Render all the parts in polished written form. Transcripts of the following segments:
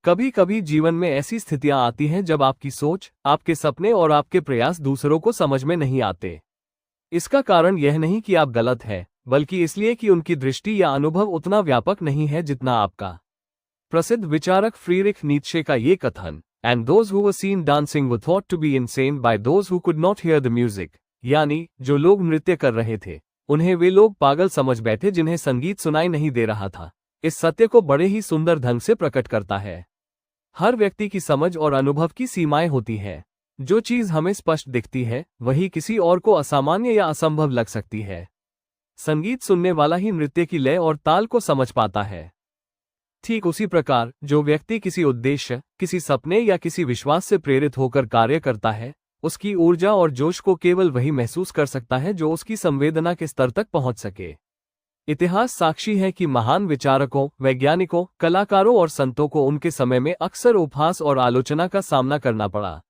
कभी कभी जीवन में ऐसी स्थितियां आती हैं जब आपकी सोच, आपके सपने और आपके प्रयास दूसरों को समझ में नहीं आते। इसका कारण यह नहीं कि आप गलत हैं, बल्कि इसलिए कि उनकी दृष्टि या अनुभव उतना व्यापक नहीं है जितना आपका। प्रसिद्ध विचारक फ्रीरिख नीत्शे का ये कथन, "and those who were seen dancing were thought to be insane by those who could not hear the music", यानी जो लोग नृत्य कर रहे थे उन्हें वे लोग पागल समझ बैठे जिन्हें संगीत सुनाई नहीं दे रहा था। इस सत्य को बड़े ही सुंदर ढंग से प्रकट करता है। हर व्यक्ति की समझ और अनुभव की सीमाएं होती हैं। जो चीज हमें स्पष्ट दिखती है वही किसी और को असामान्य या असंभव लग सकती है। संगीत सुनने वाला ही नृत्य की लय और ताल को समझ पाता है। ठीक उसी प्रकार जो व्यक्ति किसी उद्देश्य, किसी सपने या किसी विश्वास से प्रेरित होकर कार्य करता है, उसकी ऊर्जा और जोश को केवल वही महसूस कर सकता है जो उसकी संवेदना के स्तर तक पहुंच सके। इतिहास साक्षी है कि महान विचारकों, वैज्ञानिकों, कलाकारों और संतों को उनके समय में अक्सर उपहास और आलोचना का सामना करना पड़ा।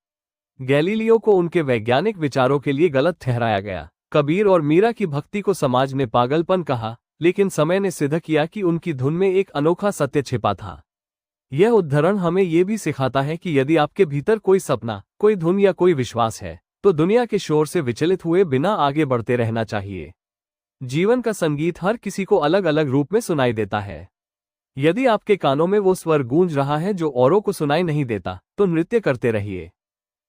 गैलीलियो को उनके वैज्ञानिक विचारों के लिए गलत ठहराया गया। कबीर और मीरा की भक्ति को समाज ने पागलपन कहा, लेकिन समय ने सिद्ध किया कि उनकी धुन में एक अनोखा सत्य छिपा था। यह उदाहरण हमें यह भी सिखाता है कि यदि आपके भीतर कोई सपना, कोई धुन या कोई विश्वास है, तो दुनिया के शोर से विचलित हुए बिना आगे बढ़ते रहना चाहिए। जीवन का संगीत हर किसी को अलग अलग रूप में सुनाई देता है। यदि आपके कानों में वो स्वर गूंज रहा है जो औरों को सुनाई नहीं देता, तो नृत्य करते रहिए।